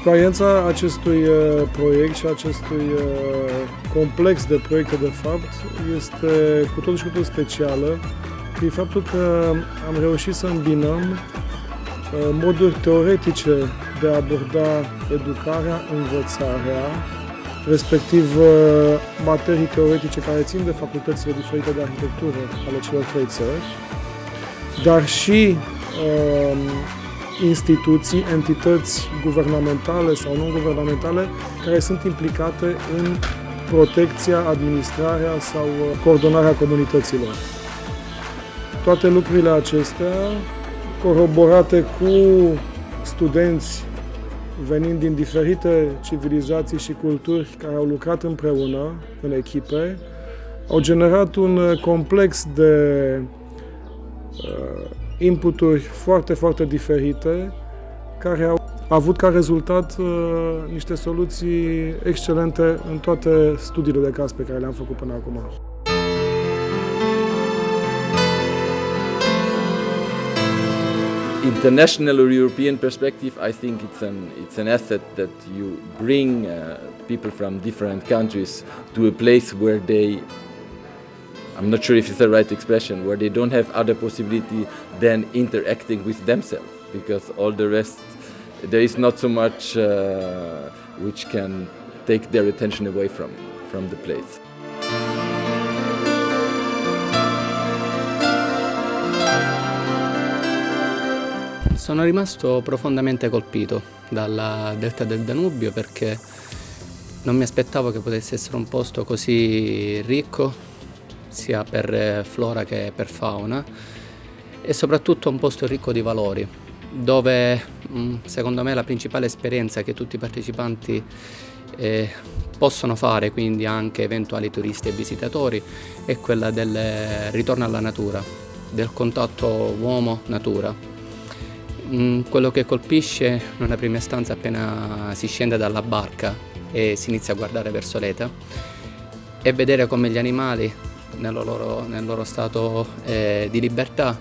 Experiența acestui proiect și acestui complex de proiecte, de fapt, este cu totul și cu totul specială prin faptul că am reușit să îmbinăm moduri teoretice de a aborda educarea, învățarea, respectiv materii teoretice care țin de facultățile diferite de arhitectură ale celor trei țări, dar și instituții, entități guvernamentale sau non-guvernamentale care sunt implicate în protecția, administrarea sau coordonarea comunităților. Toate lucrurile acestea, coroborate cu studenți venind din diferite civilizații și culturi care au lucrat împreună în echipe, au generat un complex de inputuri foarte, foarte diferite, care au avut ca rezultat niște soluții excelente în toate studiile de caz pe care le-am făcut până acum. International or European perspective, I think it's an asset that you bring people from different countries to a place where I'm not sure if it's the right expression, where they don't have other possibility than interacting with themselves, because all the rest, there is not so much which can take their attention away from the place. Sono rimasto profondamente colpito dalla delta del Danubio perché non mi aspettavo che potesse essere un posto così ricco sia per flora che per fauna e soprattutto un posto ricco di valori dove secondo me la principale esperienza che tutti i partecipanti possono fare, quindi anche eventuali turisti e visitatori, è quella del ritorno alla natura, del contatto uomo-natura. Quello che colpisce in una prima istanza appena si scende dalla barca e si inizia a guardare verso l'eta è vedere come gli animali nel loro stato di libertà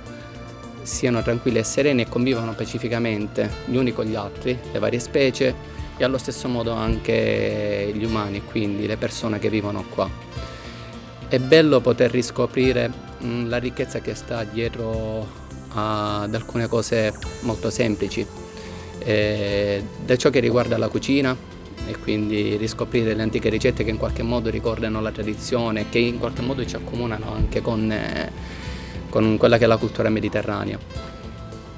siano tranquilli e sereni e convivano pacificamente gli uni con gli altri, le varie specie e allo stesso modo anche gli umani, quindi le persone che vivono qua. È bello poter riscoprire la ricchezza che sta dietro ad alcune cose molto semplici, da ciò che riguarda la cucina e quindi riscoprire le antiche ricette che in qualche modo ricordano la tradizione, che in qualche modo ci accomunano anche con quella che è la cultura mediterranea.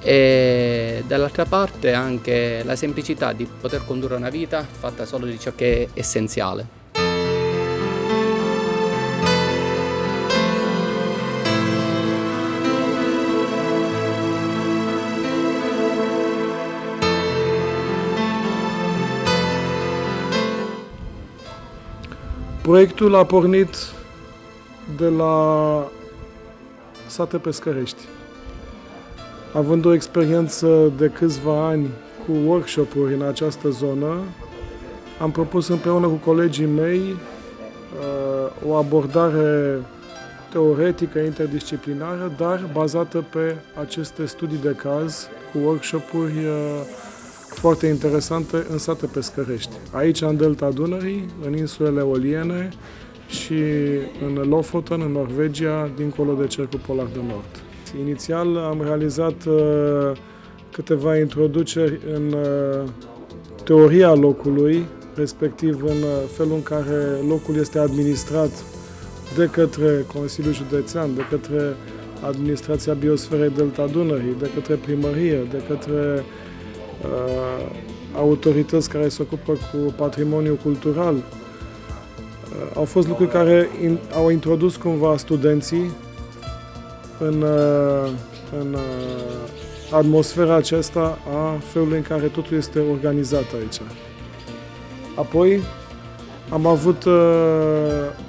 E dall'altra parte anche la semplicità di poter condurre una vita fatta solo di ciò che è essenziale. Proiectul a pornit de la sate pescărești. Având o experiență de câțiva ani cu workshop-uri în această zonă, am propus împreună cu colegii mei o abordare teoretică, interdisciplinară, dar bazată pe aceste studii de caz cu workshop-uri foarte interesante în sate pescărești. Aici, în delta Dunării, în insulele Eoliene și în Lofoten, în Norvegia, dincolo de Cercul Polar de Nord. Inițial am realizat câteva introduceri în teoria locului, respectiv în felul în care locul este administrat de către Consiliul Județean, de către Administrația Biosferei Delta Dunării, de către primărie, de către autorități care se ocupă cu patrimoniul cultural. Au fost lucruri care au introdus cumva studenții în atmosfera aceasta a felului în care totul este organizat aici. Apoi am avut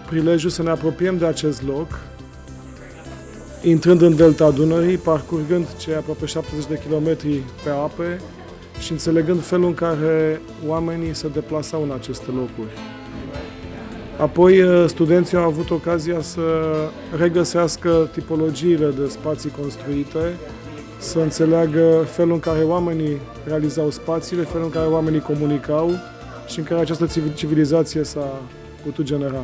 prilejul să ne apropiem de acest loc, intrând în delta Dunării, parcurgând cei aproape 70 de kilometri pe ape și înțelegând felul în care oamenii se deplasau în aceste locuri. Apoi, studenții au avut ocazia să regăsească tipologiile de spații construite, să înțeleagă felul în care oamenii realizau spațiile, felul în care oamenii comunicau și în care această civilizație s-a putut genera.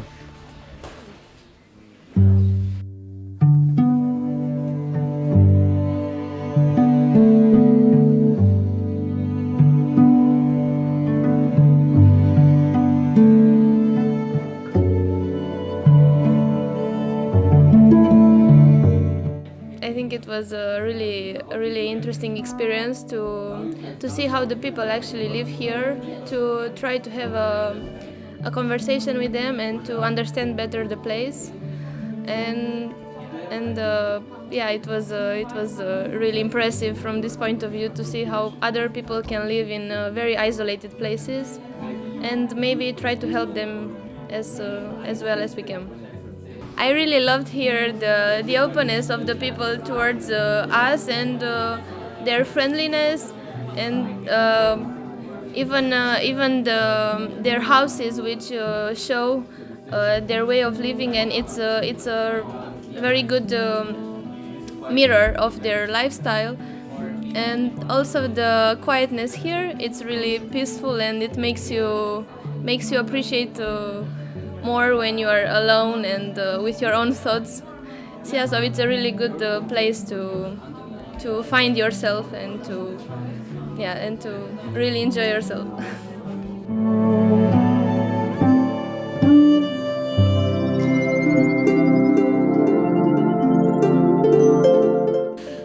I think it was a really interesting experience to see how the people actually live here, to try to have a conversation with them and to understand better the place, and yeah, it was really impressive from this point of view to see how other people can live in very isolated places, and maybe try to help them as well as we can. I really loved here the openness of the people towards us and their friendliness, and even their houses, which show their way of living, and it's a very good mirror of their lifestyle. And also the quietness here, it's really peaceful, and it makes you appreciate more when you are alone and with your own thoughts. So yeah, so it's a really good place to find yourself and to really enjoy yourself.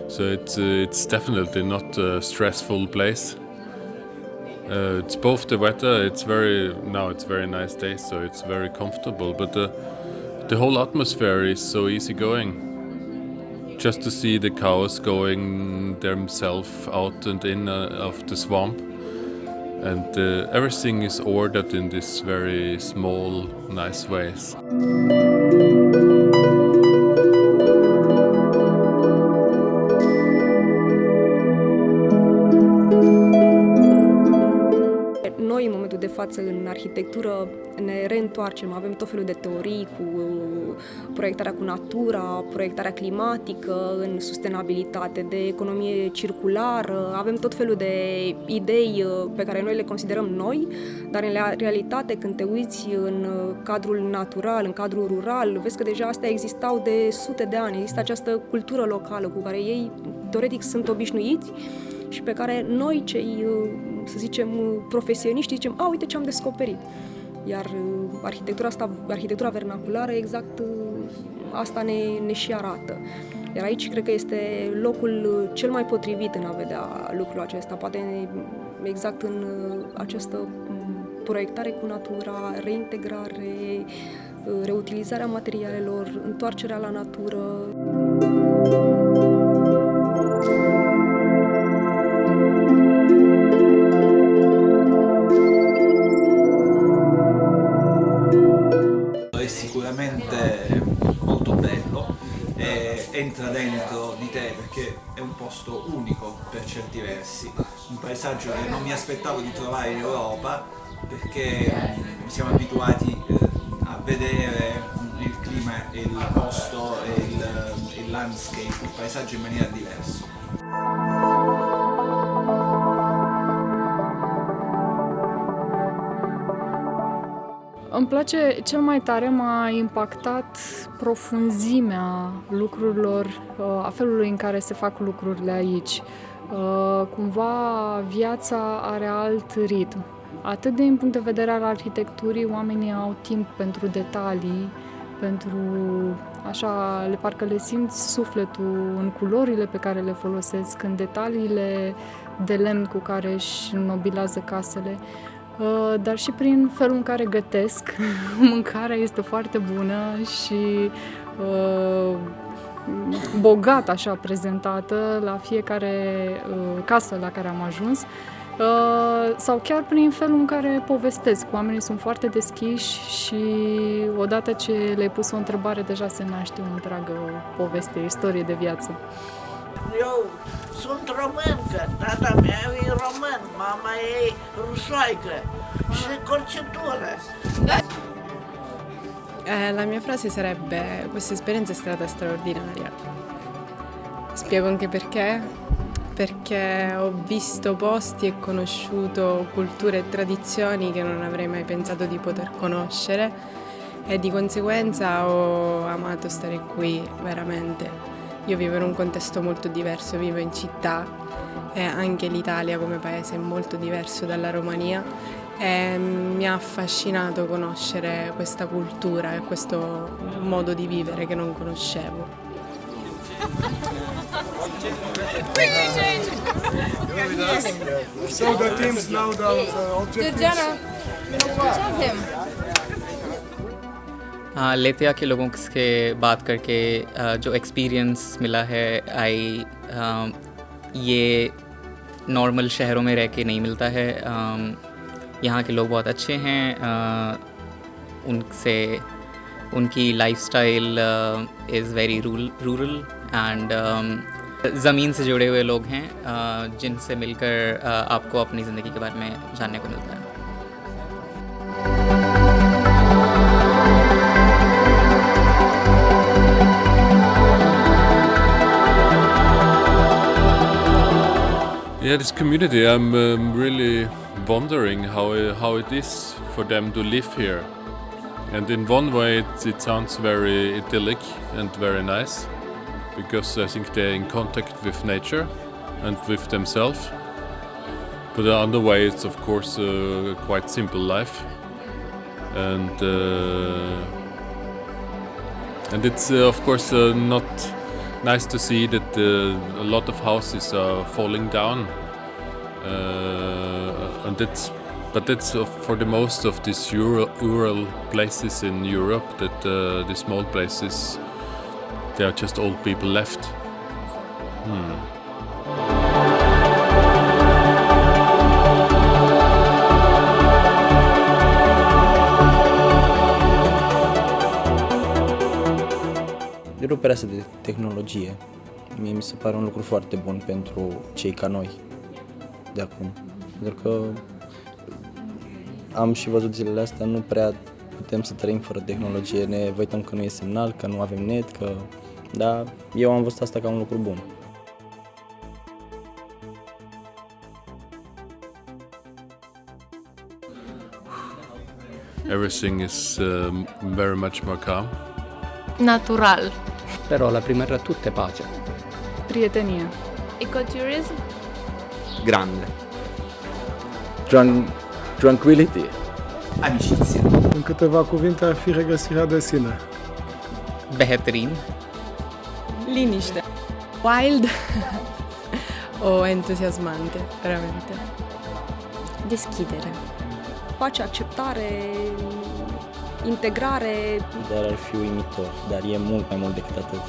So it's definitely not a stressful place. It's both the weather. It's very nice day, so it's very comfortable. But the whole atmosphere is so easygoing. Just to see the cows going themselves out and in of the swamp, and everything is ordered in this very small, nice ways. Noi, în momentul de față, în arhitectură, ne reîntoarcem. Avem tot felul de teorii cu proiectarea cu natura, proiectarea climatică, în sustenabilitate, de economie circulară. Avem tot felul de idei pe care noi le considerăm noi, dar în realitate, când te uiți în cadrul natural, în cadrul rural, vezi că deja astea existau de sute de ani. Există această cultură locală cu care ei, teoretic, sunt obișnuiți și pe care noi, cei, să zicem, profesioniști, zicem, uite ce am descoperit. Iar arhitectura vernaculară, exact asta ne și arată. Iar aici cred că este locul cel mai potrivit în a vedea lucrul acesta, poate exact în această proiectare cu natura, reintegrare, reutilizarea materialelor, întoarcerea la natură. È sicuramente molto bello, entra dentro di te perché è un posto unico per certi versi, un paesaggio che non mi aspettavo di trovare in Europa, perché siamo abituati a vedere il clima, il posto e il landscape, il paesaggio in maniera diversa. Îmi place, cel mai tare m-a impactat profunzimea lucrurilor, a felului în care se fac lucrurile aici. Cumva viața are alt ritm. Atât din punct de vedere al arhitecturii, oamenii au timp pentru detalii, le parcă le simți sufletul în culorile pe care le folosesc, în detaliile de lemn cu care își înnobilează casele. Dar și prin felul în care gătesc. Mâncarea este foarte bună și bogat așa prezentată la fiecare casă la care am ajuns, sau chiar prin felul în care povestesc. Oamenii sunt foarte deschiși și odată ce le-ai pus o întrebare, deja se naște o întreagă poveste, istorie de viață. Eu sunt româncă, tata meu e român, mama e rusoaică și corcetură. La mia frase sarebbe: questa esperienza è stata straordinaria. Spiego anche perché. perché ho visto posti e conosciuto culture e tradizioni che non avrei mai pensato di poter conoscere e di conseguenza ho amato stare qui veramente. Io vivo in un contesto molto diverso, vivo in città e anche l'Italia come paese è molto diverso dalla Romania e mi ha affascinato conoscere questa cultura e questo modo di vivere che non conoscevo. So the teams now the objectives. लेतिया के लोगों से बात करके जो एक्सपीरियंस मिला है ये नॉर्मल शहरों में रह के नहीं मिलता है। यहाँ के लोग बहुत अच्छे हैं, उनसे उनकी lifestyle is very rural and ज़मीन से जुड़े हुए लोग हैं जिनसे मिलकर आपको अपनी ज़िंदगी के बारे में जानने को मिलता है। Yeah, this community, I'm really wondering how it is for them to live here. And in one way it sounds very idyllic and very nice, because I think they're in contact with nature and with themselves. But the other way it's of course a quite simple life. And it's of course not nice to see that a lot of houses are falling down, but it's for the most of these rural places in Europe that the small places, there are just old people left. Ruperea asta de tehnologie, mie mi se pare un lucru foarte bun pentru cei ca noi de acum. Pentru că am și văzut zilele astea, nu prea putem să trăim fără tehnologie, ne uităm că nu e semnal, că nu avem net, că... Dar eu am văzut asta ca un lucru bun. Everything is very much more calm. Natural. Però la prima tra tutte è pace. Prietenie. Ecotourism. Grande. Tranquility. Amicizia. În câteva cuvinte ar fi regăsirea de sine. बेहतरीन, Liniște. Wild o entuziasmante, veramente. Deschidere. Pace, acceptare, integrare. Dar ar fi uimitor, dar e mult mai mult decât atât.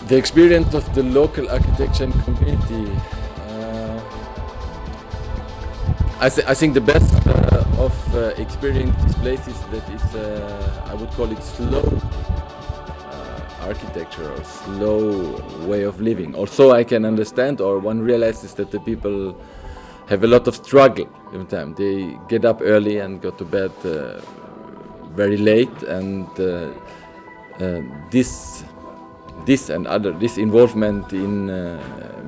The experience of the local architecture and community. I think the best of experience this place is that it's I would call it slow architecture or slow way of living. Also, I can understand, or one realizes that the people have a lot of struggle every time. They get up early and go to bed very late, and this involvement in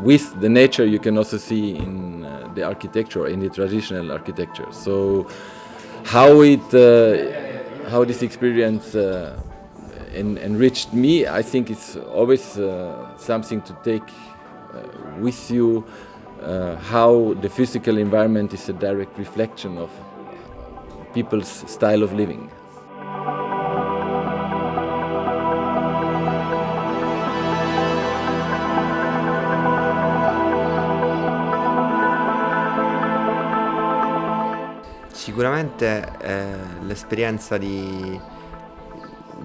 with the nature you can also see in the architecture, in the traditional architecture. So how this experience enriched me, I think it's always something to take with you, how the physical environment is a direct reflection of people's style of living. Sicuramente l'esperienza di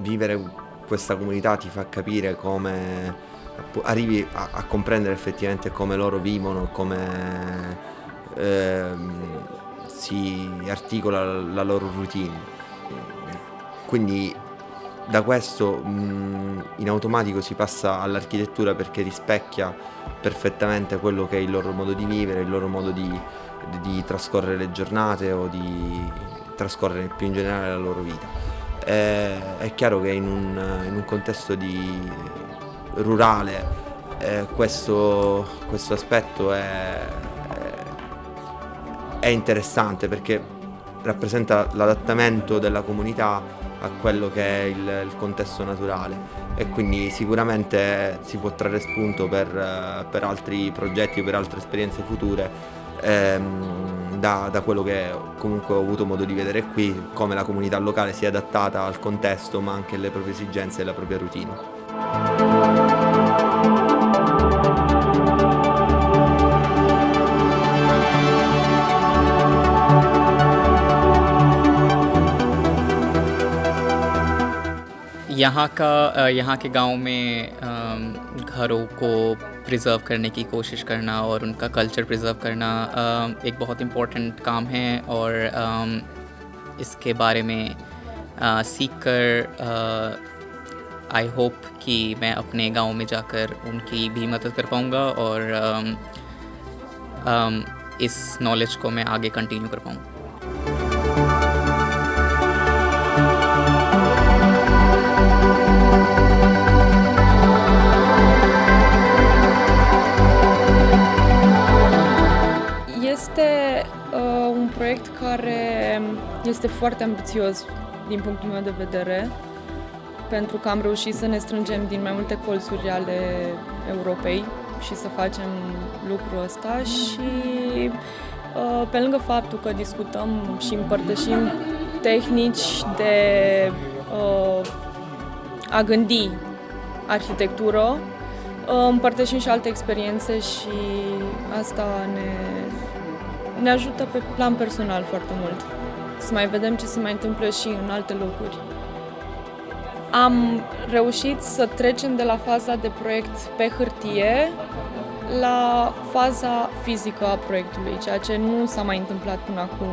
vivere questa comunità ti fa capire come arrivi a comprendere effettivamente come loro vivono, come si articola la loro routine. Quindi da questo in automatico si passa all'architettura, perché rispecchia perfettamente quello che è il loro modo di vivere, il loro modo di trascorrere le giornate o di trascorrere più in generale la loro vita. È chiaro che in un contesto rurale questo aspetto è interessante, perché rappresenta l'adattamento della comunità a quello che è il contesto naturale, e quindi sicuramente si può trarre spunto per altri progetti o per altre esperienze future da quello che comunque ho avuto modo di vedere qui, come la comunità locale si è adattata al contesto ma anche alle proprie esigenze e alla propria routine. यहाँ के गांव में घरों को प्रिज़र्व करने की कोशिश करना और उनका कल्चर प्रिज़र्व करना एक बहुत इम्पोर्टेंट काम है, और इसके बारे में सीख कर आई होप कि मैं अपने गांव में जाकर उनकी भी मदद कर पाऊँगा और इस नॉलेज को मैं आगे कंटिन्यू कर पाऊँ। Este un proiect care este foarte ambițios din punctul meu de vedere, pentru că am reușit să ne strângem din mai multe colțuri ale Europei și să facem lucrul ăsta și pe lângă faptul că discutăm și împărtășim tehnici de a gândi arhitectură, împărtășim și alte experiențe și asta ne ajută pe plan personal foarte mult. Să mai vedem ce se mai întâmplă și în alte locuri. Am reușit să trecem de la faza de proiect pe hârtie la faza fizică a proiectului, ceea ce nu s-a mai întâmplat până acum,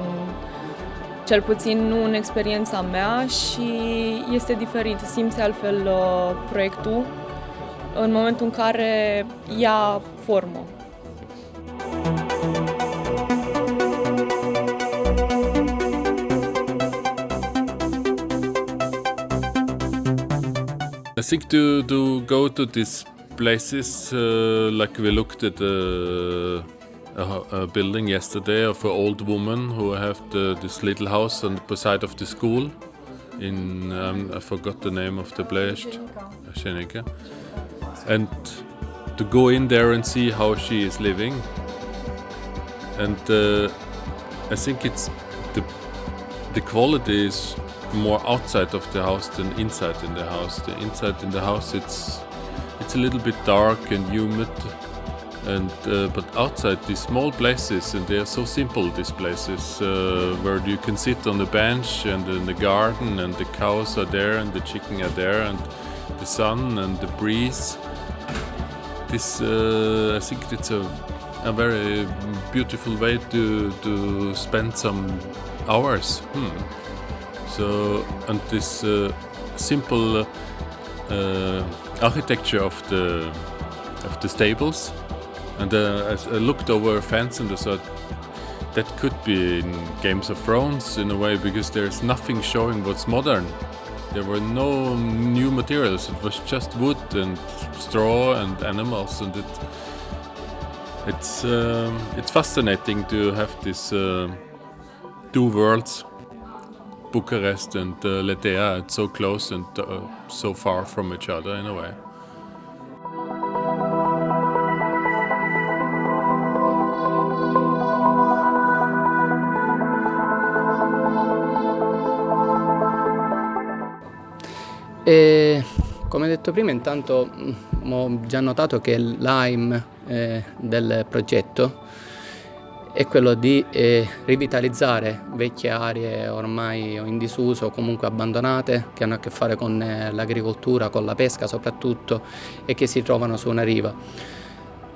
cel puțin nu în experiența mea, și este diferit. Simți altfel proiectul în momentul în care ia formă. I think to go to these places, like we looked at a building yesterday of an old woman who have this little house on the side of the school in, I forgot the name of the place, Schenica. And to go in there and see how she is living. And I think it's the quality is more outside of the house than inside in the house. The inside in the house it's a little bit dark and humid, and but outside these small places, and they are so simple, these places where you can sit on the bench and in the garden, and the cows are there and the chicken are there, and the sun and the breeze. This I think it's a very beautiful way to spend some hours. So, and this simple architecture of the stables, and I looked over a fence and I thought that could be in Games of Thrones in a way, because there's nothing showing what's modern. There were no new materials. It was just wood and straw and animals, and it's fascinating to have these two worlds. Bucharest and Ledea, it's so close and so far from each other in a way. E come detto prima, intanto ho già notato che l'aim del progetto è quello di rivitalizzare vecchie aree ormai in disuso o comunque abbandonate, che hanno a che fare con l'agricoltura, con la pesca soprattutto, e che si trovano su una riva.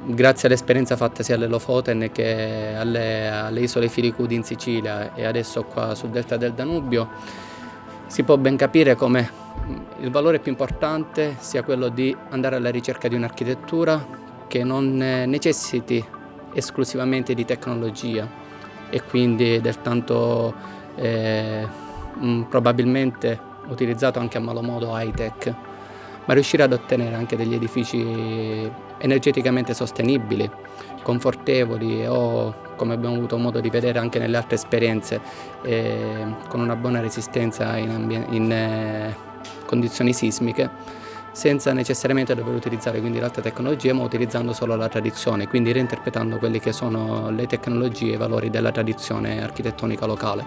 Grazie all'esperienza fatta sia alle Lofoten che alle isole Filicudi in Sicilia e adesso qua sul delta del Danubio, si può ben capire come il valore più importante sia quello di andare alla ricerca di un'architettura che non necessiti esclusivamente di tecnologia e quindi del tanto probabilmente utilizzato anche a malo modo high-tech, ma riuscire ad ottenere anche degli edifici energeticamente sostenibili, confortevoli o, come abbiamo avuto modo di vedere anche nelle altre esperienze, con una buona resistenza in condizioni sismiche, senza necessariamente dover utilizzare quindi l'alta tecnologia, ma utilizzando solo la tradizione, quindi reinterpretando quelli che sono le tecnologie e i valori della tradizione architettonica locale.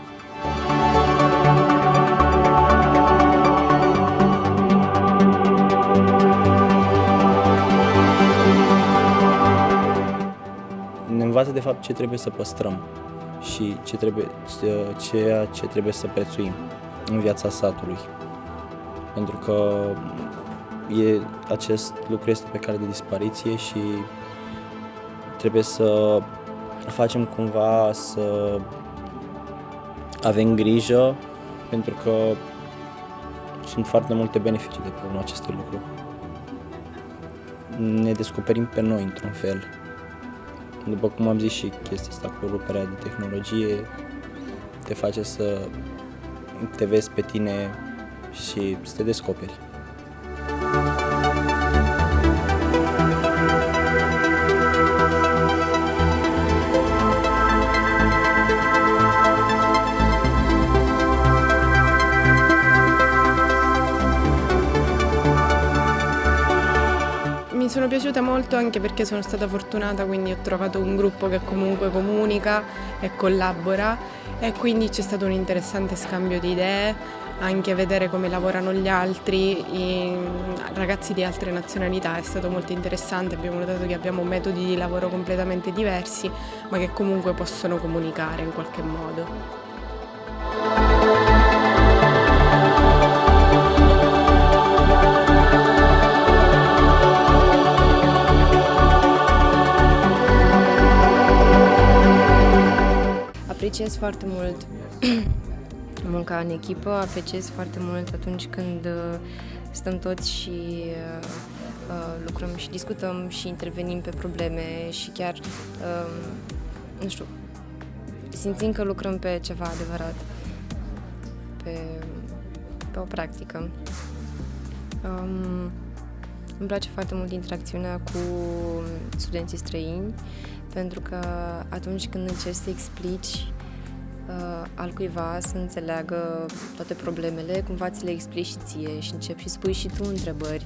Ne învață de fapt ce trebuie să păstrăm și ceea ce trebuie să prețuim în viața satului. Pentru că acest lucru este pe cale de dispariție și trebuie să facem cumva să avem grijă, pentru că sunt foarte multe beneficii de pe urma acestui lucru. Ne descoperim pe noi într-un fel. După cum am zis, și chestia asta cu ruperea de tehnologie te face să te vezi pe tine și să te descoperi. Mi sono piaciuta molto anche perché sono stata fortunata, quindi ho trovato un gruppo che comunque comunica e collabora e quindi c'è stato un interessante scambio di idee, anche vedere come lavorano gli altri, i ragazzi di altre nazionalità è stato molto interessante, abbiamo notato che abbiamo metodi di lavoro completamente diversi ma che comunque possono comunicare in qualche modo. Apreciez foarte mult munca în echipă, apreciez foarte mult atunci când stăm toți și lucrăm și discutăm și intervenim pe probleme și chiar, nu știu, simțim că lucrăm pe ceva adevărat, pe o practică. Îmi place foarte mult interacțiunea cu studenții străini, pentru că atunci când încerci să explici altcuiva să înțeleagă toate problemele, cumva ți le explici și ție și începi și spui și tu întrebări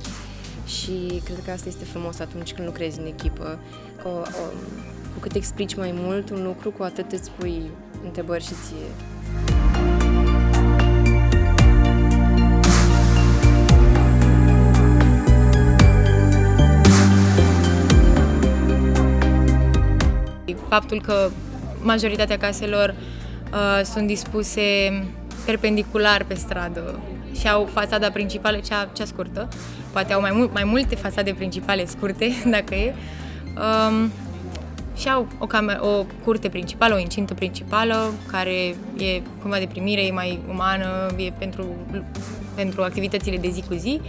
și cred că asta este frumos atunci când lucrezi în echipă. Cu cât explici mai mult un lucru, cu atât îți pui întrebări și ție. Faptul că majoritatea caselor sunt dispuse perpendicular pe stradă și au fațada principală, cea scurtă. Poate au mai multe fațade principale scurte, dacă e. Și au o curte principală, o incintă principală, care e cumva de primire, e mai umană, e pentru activitățile de zi cu zi.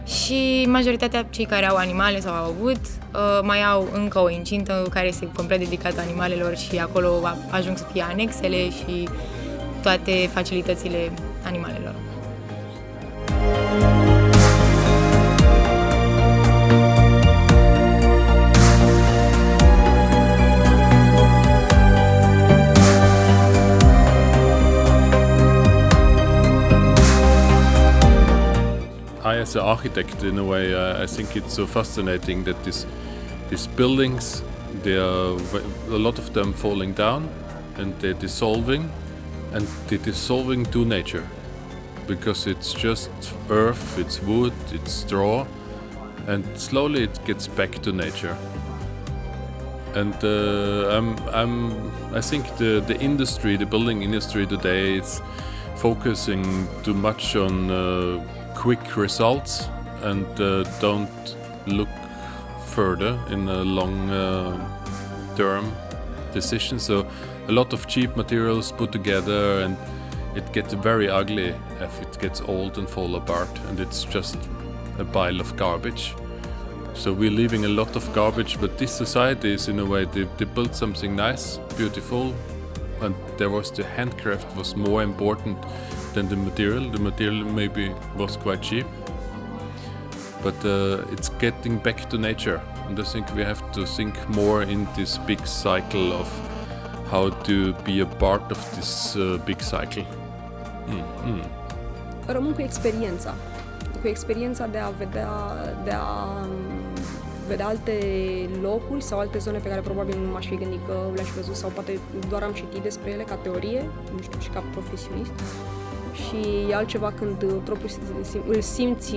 Și majoritatea cei care au animale sau au avut mai au încă o incintă care este complet dedicată animalelor și acolo ajung să fie anexele și toate facilitățile animalelor. As an architect, in a way, I think it's so fascinating that these buildings, a lot of them falling down, and they're dissolving to nature, because it's just earth, it's wood, it's straw, and slowly it gets back to nature. And I think the industry, the building industry today, is focusing too much on quick results and don't look further in a long term decision. So a lot of cheap materials put together, and it gets very ugly if it gets old and fall apart and it's just a pile of garbage. So we're leaving a lot of garbage, but this society is, in a way, they built something nice, beautiful, and the handcraft was more important than the material. The material maybe was quite cheap, but it's getting back to nature, and I think we have to think more in this big cycle of how to be a part of this big cycle. Rămân cu experiența de a vedea alte locuri sau alte zone pe care probabil nu m-aș fi gândit că le-aș văzut sau poate doar am citit despre ele ca teorie, nu știu, și ca profesionist. Și e altceva când îl simți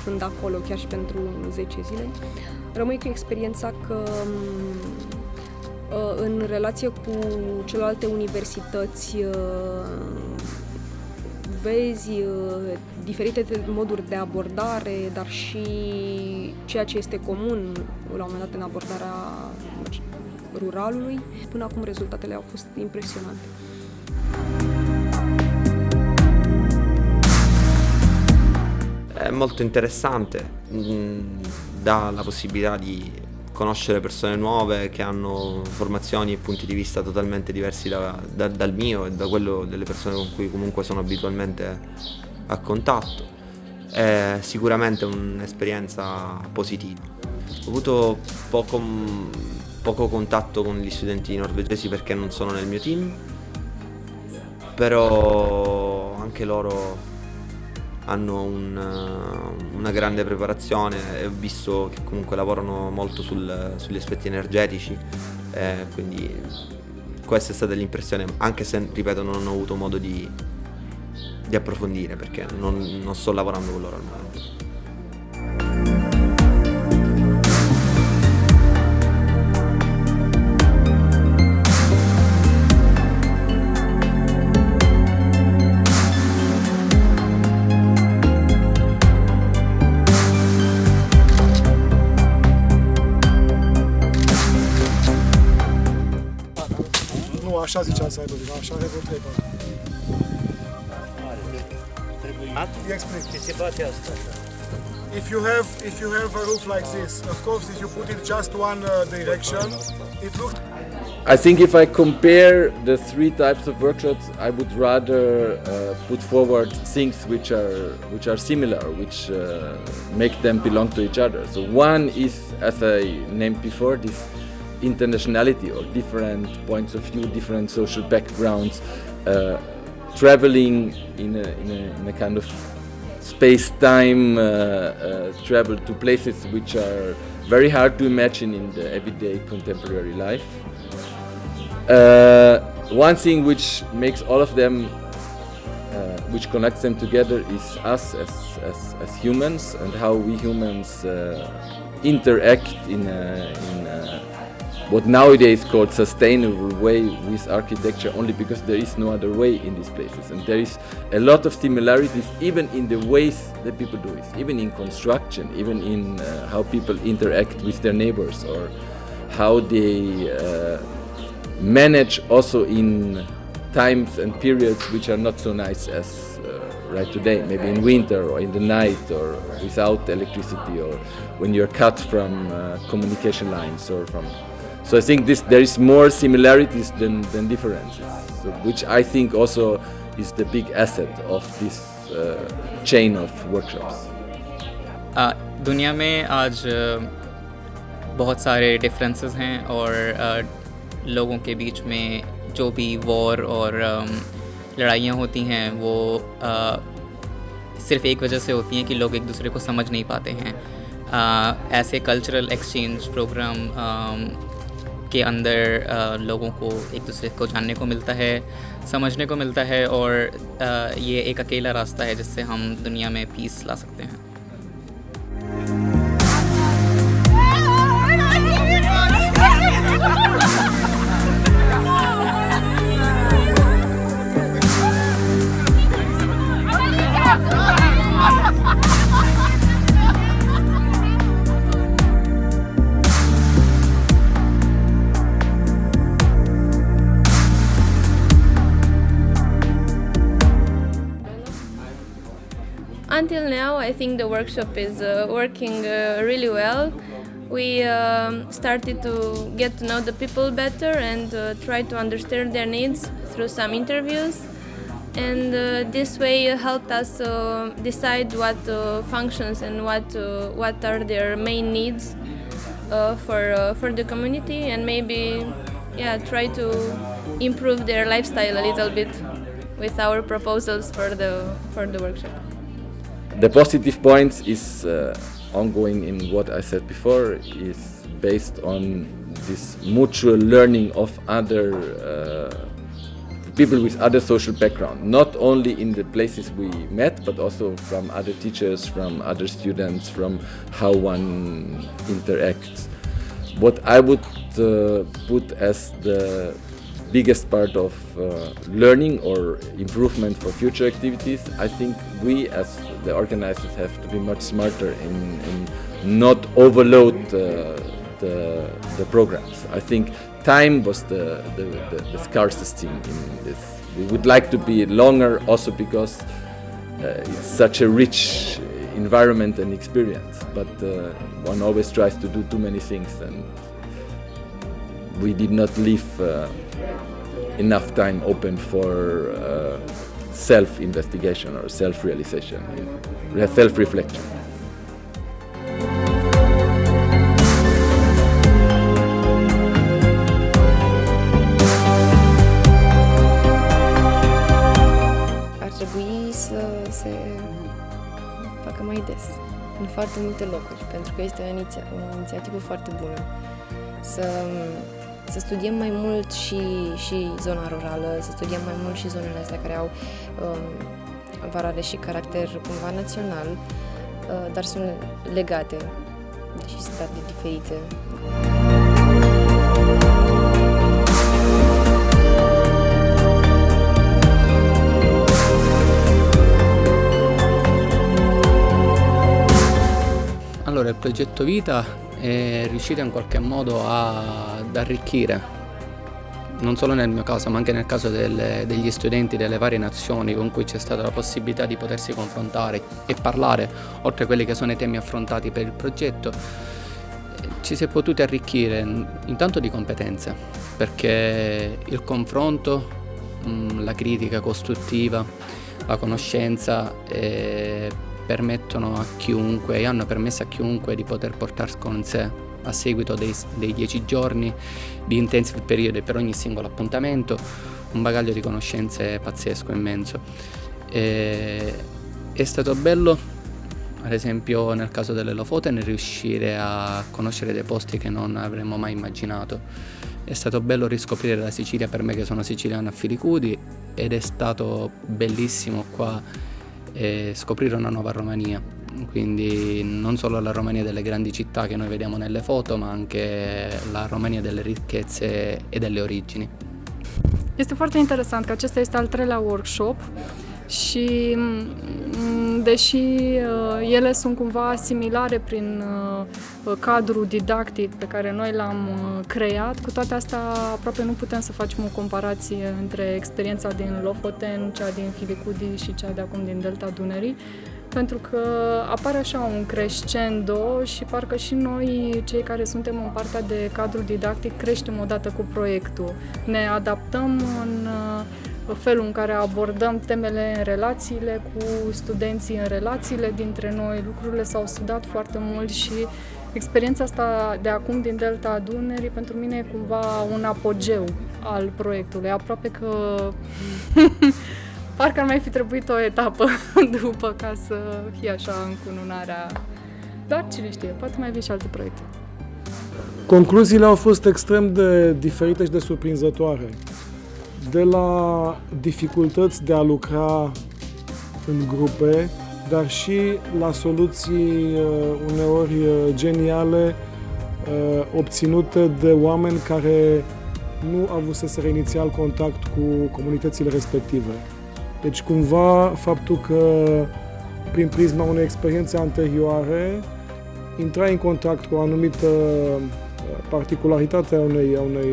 stând acolo chiar și pentru 10 zile. Rămâi cu experiența că în relație cu celelalte universități vezi diferite moduri de abordare, dar și ceea ce este comun la un moment dat în abordarea ruralului. Până acum rezultatele au fost impresionante. È molto interessante, dà la possibilità di conoscere persone nuove che hanno formazioni e punti di vista totalmente diversi dal mio e da quello delle persone con cui comunque sono abitualmente a contatto. È sicuramente un'esperienza positiva. Ho avuto poco contatto con gli studenti norvegesi perché non sono nel mio team, però anche loro hanno una grande preparazione e ho visto che comunque lavorano molto sugli aspetti energetici, quindi questa è stata l'impressione, anche se, ripeto, non ho avuto modo di approfondire perché non sto lavorando con loro al momento. Așa ziceam să aibă vina, așa aibă trebuie. Explain. Se bate asta. If you have a roof like this, of course, if you put it just one direction, it looks. I think if I compare the three types of workshops, I would rather put forward things which are similar, which make them belong to each other. So one is, as I named before, this internationality or different points of view, different social backgrounds, traveling in a kind of space-time travel to places which are very hard to imagine in the everyday contemporary life. One thing which makes all of them, which connects them together, is us as humans and how we humans interact in what nowadays called sustainable way with architecture, only because there is no other way in these places, and there is a lot of similarities even in the ways that people do it, even in construction, even in how people interact with their neighbors, or how they manage also in times and periods which are not so nice as right today, maybe in winter or in the night or without electricity, or when you're cut from communication lines or from. So I think there is more similarities than differences, so, which I think also is the big asset of this chain of workshops. दुनिया में आज बहुत सारे डिफरेंसेस हैं और लोगों के बीच में जो भी वॉर और लड़ाइयाँ होती हैं वो सिर्फ एक वजह से होती हैं कि लोग एक दूसरे को समझ नहीं पाते हैं. ऐसे कल्चरल एक्सचेंज प्रोग्राम के अंदर लोगों को एक दूसरे को जानने को मिलता है, समझने को मिलता है, और ये एक अकेला रास्ता है जिससे हम दुनिया में पीस ला सकते हैं. until now, I think the workshop is working really well. We started to get to know the people better and try to understand their needs through some interviews. And this way helped us decide what functions and what are their main needs for the community, and maybe try to improve their lifestyle a little bit with our proposals for the workshop. The positive points is ongoing in what I said before, is based on this mutual learning of other people with other social background, not only in the places we met, but also from other teachers, from other students, from how one interacts. What I would put as the biggest part of learning or improvement for future activities, I think we as the organizers have to be much smarter in not overload the programs. I think time was the scarcest thing in this. We would like to be longer also because it's such a rich environment and experience, but one always tries to do too many things, and we did not leave enough time open for self-investigation or self-realization, self-reflection. Ar trebui să se facă mai des, în foarte multe locuri, pentru că este o inițiativă foarte bună. Să studiem mai mult și zona rurală, să studiem mai mult și zonele astea care au valoare și caracter cumva național, dar sunt legate, deși sunt atât de diferite. Allora, il progetto Vita è riuscito in qualche modo ad arricchire, non solo nel mio caso ma anche nel caso degli studenti delle varie nazioni con cui c'è stata la possibilità di potersi confrontare e parlare, oltre a quelli che sono i temi affrontati per il progetto. Ci si è potuti arricchire intanto di competenze, perché il confronto, la critica costruttiva, la conoscenza permettono a chiunque e hanno permesso a chiunque di poter portare con sé, a seguito dei 10 giorni di intensi periodi per ogni singolo appuntamento, un bagaglio di conoscenze pazzesco, immenso. È stato bello, ad esempio nel caso delle Lofoten, riuscire a conoscere dei posti che non avremmo mai immaginato. È stato bello riscoprire la Sicilia, per me che sono siciliano a Filicudi, ed è stato bellissimo qua scoprire una nuova Romania, quindi non solo la Romania delle grandi città che noi vediamo nelle foto, ma anche la Romania delle ricchezze e delle origini. Este foarte interesant că acesta este al 3-lea workshop și deși ele sunt cumva similare prin cadrul didactic pe care noi l-am creat, cu toate astea aproape nu putem să facem o comparație între experiența din Lofoten, cea din Filicudi și cea de acum din Delta Dunării, pentru că apare așa un crescendo și parcă și noi, cei care suntem în partea de cadru didactic, creștem odată cu proiectul. Ne adaptăm în felul în care abordăm temele în relațiile cu studenții, în relațiile dintre noi. Lucrurile s-au studiat foarte mult și experiența asta de acum din Delta Dunării pentru mine e cumva un apogeu al proiectului. Aproape că parcă ar mai fi trebuit o etapă după ca să fie așa încununarea. Dar cine știe, poate mai vin și alte proiecte. Concluziile au fost extrem de diferite și de surprinzătoare. De la dificultăți de a lucra în grupe, dar și la soluții uneori geniale obținute de oameni care nu avuseseră inițial contact cu comunitățile respective. Deci cumva faptul că prin prisma unei experiențe anterioare intrai în contact cu o anumită particularitate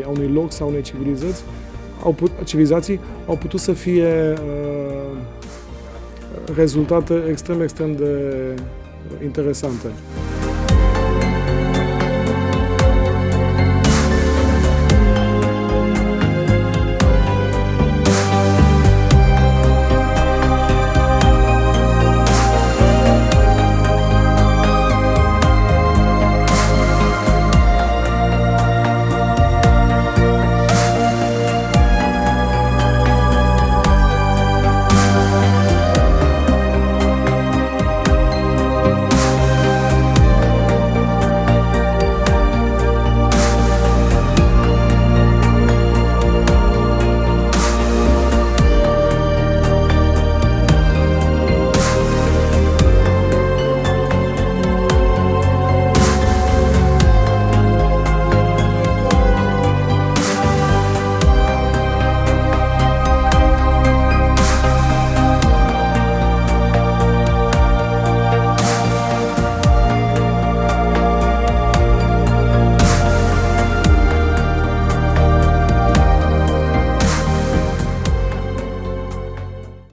a unui loc sau unei civilizații au putut să fie rezultate extrem de interesante.